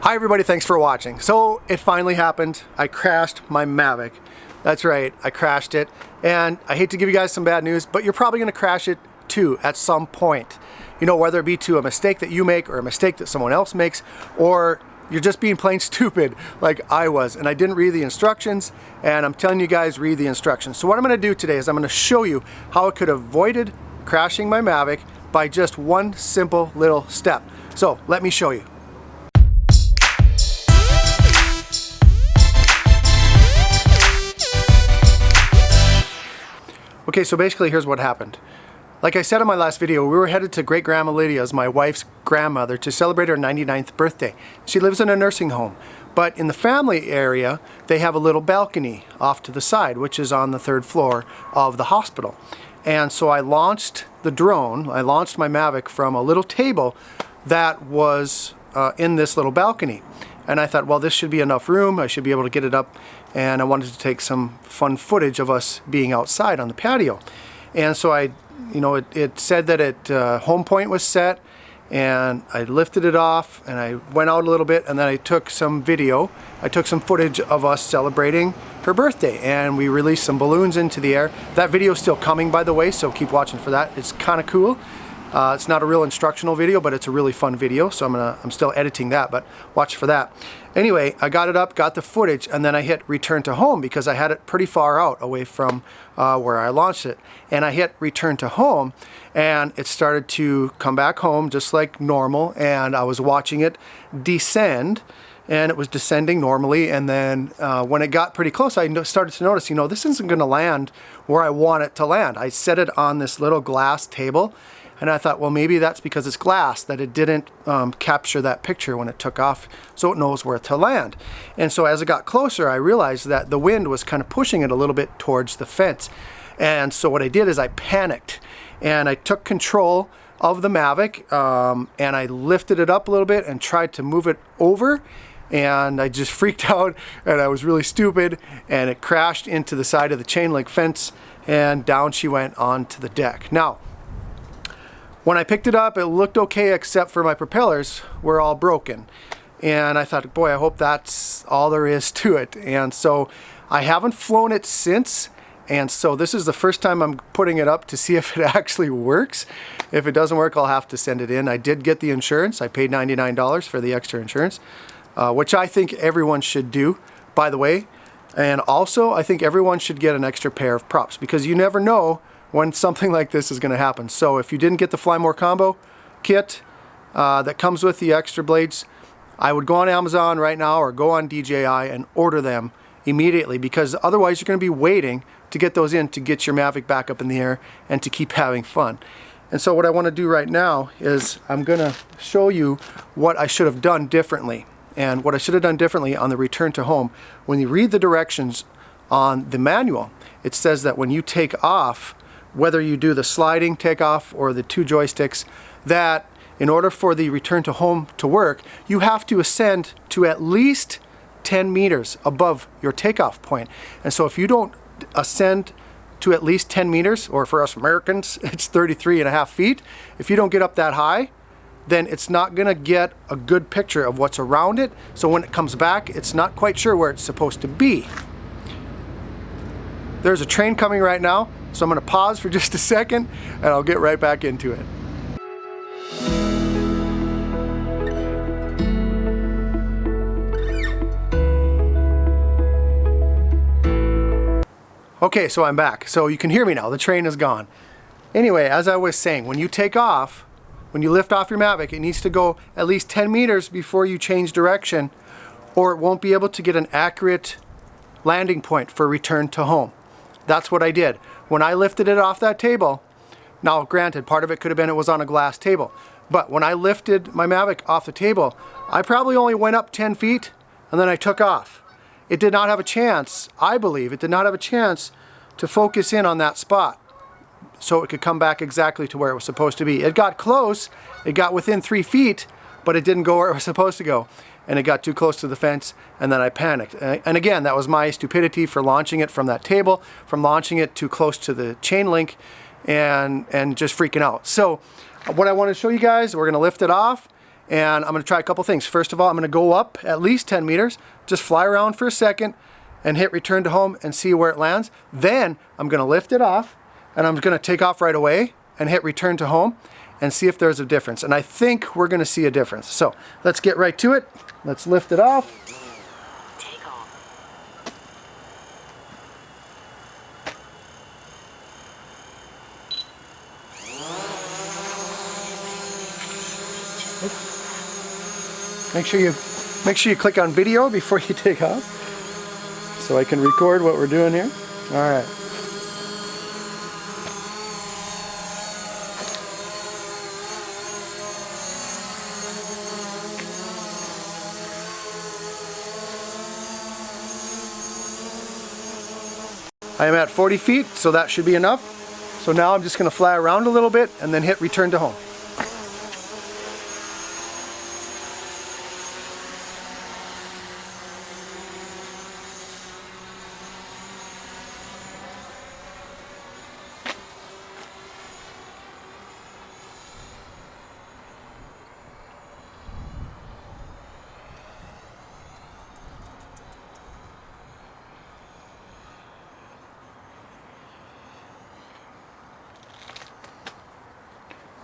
Hi everybody, thanks for watching. So it finally happened. I crashed my Mavic. That's right, I crashed it. And I hate to give you guys some bad news, but you're probably gonna crash it too at some point. You know, whether it be to a mistake that you make or a mistake that someone else makes, or you're just being plain stupid like I was. And I didn't read the instructions, and I'm telling you guys, read the instructions. So what I'm gonna do today is I'm gonna show you how I could have avoided crashing my Mavic by just one simple little step. So let me show you. Okay, so basically here's what happened. Like I said in my last video, we were headed to Great Grandma Lydia's, my wife's grandmother, to celebrate her 99th birthday. She lives in a nursing home, but in the family area, they have a little balcony off to the side, which is on the 3rd floor of the hospital. And so I launched the drone, I launched my Mavic from a little table that was in this little balcony. And I thought, well, this should be enough room, I should be able to get it up, and I wanted to take some fun footage of us being outside on the patio. And so it said that home point was set, and I lifted it off, and I went out a little bit, and then I took some video. I took some footage of us celebrating her birthday, and we released some balloons into the air. That video is still coming, by the way, so keep watching for that. It's kind of cool. It's not a real instructional video, but it's a really fun video, so I'm still editing that, but watch for that. Anyway, I got it up, got the footage, and then I hit return to home because I had it pretty far out away from where I launched it. And I hit return to home, and it started to come back home just like normal, and I was watching it descend, and it was descending normally. And then when it got pretty close, I started to notice, this isn't going to land where I want it to land. I set it on this little glass table, and I thought, well, maybe that's because it's glass, that it didn't capture that picture when it took off, so it knows where to land. And so as it got closer, I realized that the wind was kind of pushing it a little bit towards the fence. And so what I did is I panicked, and I took control of the Mavic, and I lifted it up a little bit and tried to move it over. And I just freaked out, and I was really stupid, and it crashed into the side of the chain link fence, and down she went onto the deck. Now, when I picked it up, it looked okay, except for my propellers were all broken. And I thought, boy, I hope that's all there is to it. And so I haven't flown it since. And so this is the first time I'm putting it up to see if it actually works. If it doesn't work, I'll have to send it in. I did get the insurance. I paid $99 for the extra insurance, which I think everyone should do, by the way. And also, I think everyone should get an extra pair of props, because you never know when something like this is going to happen. So if you didn't get the Fly More combo kit that comes with the extra blades, I would go on Amazon right now or go on DJI and order them immediately, because otherwise you're going to be waiting to get those in to get your Mavic back up in the air and to keep having fun. And so what I want to do right now is I'm going to show you what I should have done differently. And what I should have done differently on the return to home. When you read the directions on the manual, it says that when you take off, whether you do the sliding takeoff or the 2 joysticks, that in order for the return to home to work, you have to ascend to at least 10 meters above your takeoff point. And so if you don't ascend to at least 10 meters, or for us Americans, it's 33.5 feet, if you don't get up that high, then it's not gonna get a good picture of what's around it. So when it comes back, it's not quite sure where it's supposed to be. There's a train coming right now, so I'm going to pause for just a second, and I'll get right back into it. Okay, so I'm back. So you can hear me now. The train is gone. Anyway, as I was saying, when you take off, when you lift off your Mavic, it needs to go at least 10 meters before you change direction, or it won't be able to get an accurate landing point for return to home. That's what I did. When I lifted it off that table, now granted, part of it could have been it was on a glass table, but when I lifted my Mavic off the table, I probably only went up 10 feet, and then I took off. It did not have a chance, I believe, it did not have a chance to focus in on that spot so it could come back exactly to where it was supposed to be. It got close, it got within 3 feet, but it didn't go where it was supposed to go. And it got too close to the fence, and then I panicked. And again, that was my stupidity for launching it from that table, from launching it too close to the chain link, and just freaking out. So what I want to show you guys, we're going to lift it off, and I'm going to try a couple things. First of all, I'm going to go up at least 10 meters, just fly around for a second and hit return to home and see where it lands. Then I'm going to lift it off and I'm going to take off right away and hit return to home and see if there's a difference. And I think we're going to see a difference. So let's get right to it. Let's lift it off. Make sure you click on video before you take off, so I can record what we're doing here. All right. I am at 40 feet, so that should be enough. So now I'm just going to fly around a little bit and then hit return to home.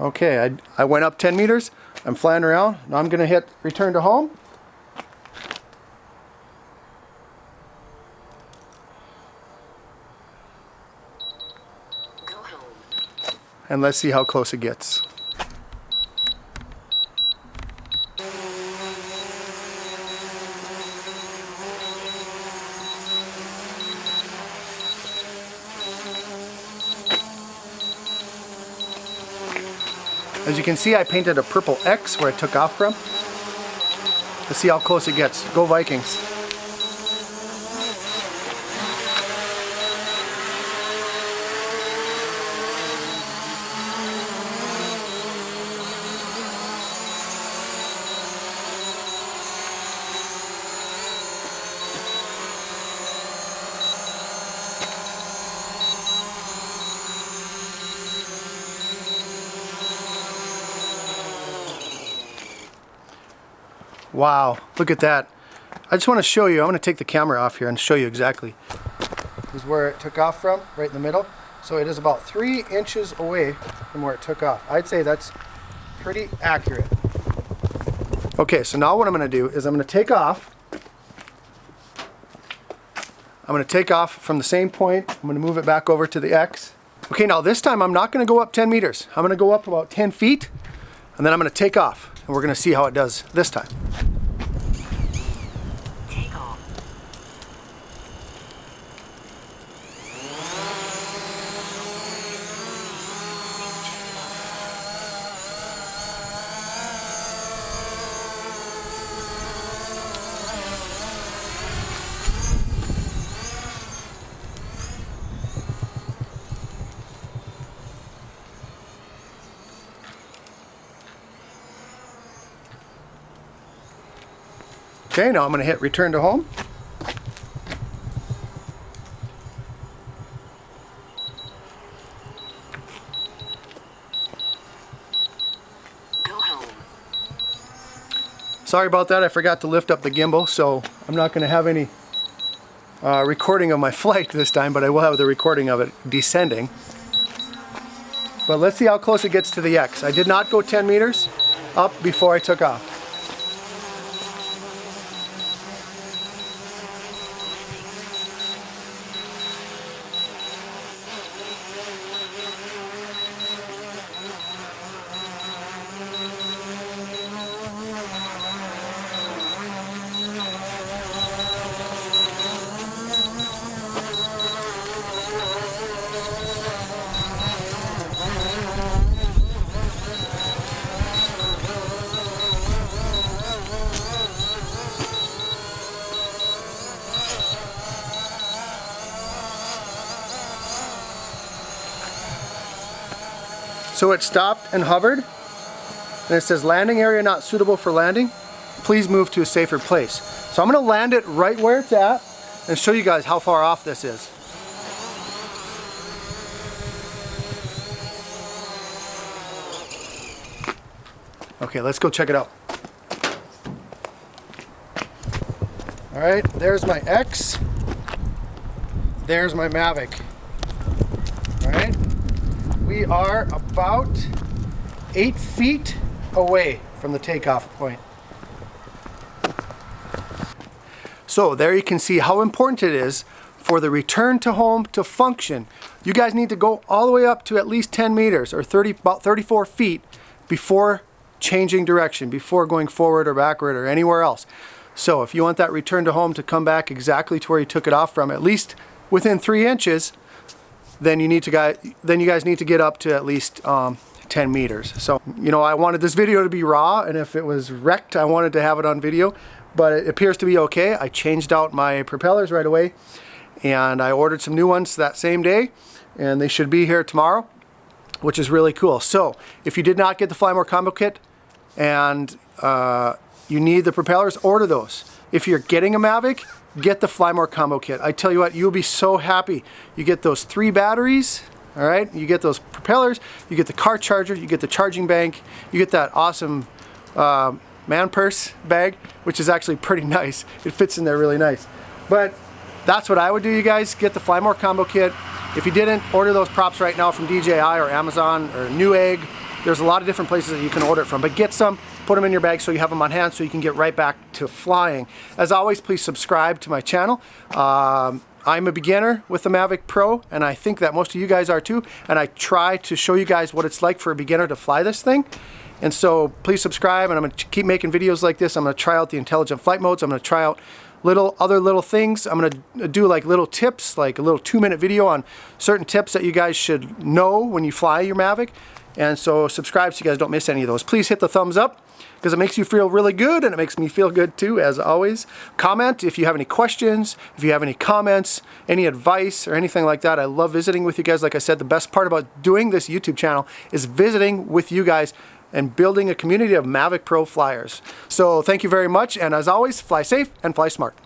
Okay, I went up 10 meters. I'm flying around. Now I'm going to hit return to home. Go home. And let's see how close it gets. As you can see, I painted a purple X where I took off from. Let's see how close it gets. Go Vikings. Wow, look at that. I just want to show you, I'm going to take the camera off here and show you exactly. This is where it took off from, right in the middle. So it is about 3 inches away from where it took off. I'd say that's pretty accurate. Okay, so now what I'm going to do is I'm going to take off. I'm going to take off from the same point. I'm going to move it back over to the X. Okay, now this time I'm not going to go up 10 meters. I'm going to go up about 10 feet and then I'm going to take off. And we're going to see how it does this time. Take off. Okay, now I'm going to hit return to home. Go home. Sorry about that, I forgot to lift up the gimbal, so I'm not going to have any recording of my flight this time, but I will have the recording of it descending. But let's see how close it gets to the X. I did not go 10 meters up before I took off. So it stopped and hovered, and it says landing area not suitable for landing. Please move to a safer place. So I'm going to land it right where it's at and show you guys how far off this is. Okay, let's go check it out. All right, there's my X. There's my Mavic. All right, we are about 8 feet away from the takeoff point. So there you can see how important it is for the return to home to function. You guys need to go all the way up to at least 10 meters or about 34 feet before changing direction, before going forward or backward or anywhere else. So if you want that return to home to come back exactly to where you took it off from, at least within 3 inches, then you guys need to get up to at least 10 meters. So, you know, I wanted this video to be raw, and if it was wrecked, I wanted to have it on video, but it appears to be okay. I changed out my propellers right away, and I ordered some new ones that same day, and they should be here tomorrow, which is really cool. So if you did not get the Fly More combo kit and you need the propellers, order those. If you're getting a Mavic, get the Fly More combo kit. I tell you what, you'll be so happy. You get those 3 batteries, all right? You get those propellers, you get the car charger, you get the charging bank, you get that awesome man purse bag, which is actually pretty nice. It fits in there really nice. But that's what I would do, you guys. Get the Fly More combo kit. If you didn't, order those props right now from DJI or Amazon or Newegg. There's a lot of different places that you can order it from, but get some, put them in your bag so you have them on hand so you can get right back to flying. As always, please subscribe to my channel. I'm a beginner with the Mavic Pro, and I think that most of you guys are too, and I try to show you guys what it's like for a beginner to fly this thing. And so please subscribe, and I'm going to keep making videos like this. I'm going to try out the intelligent flight modes. I'm going to try out other little things. I'm going to do like little tips, like a little 2-minute video on certain tips that you guys should know when you fly your Mavic. And so subscribe so you guys don't miss any of those. Please hit the thumbs up because it makes you feel really good, and it makes me feel good too, as always. Comment if you have any questions, if you have any comments, any advice or anything like that. I love visiting with you guys. Like I said, the best part about doing this YouTube channel is visiting with you guys and building a community of Mavic Pro flyers. So thank you very much, and as always, fly safe and fly smart.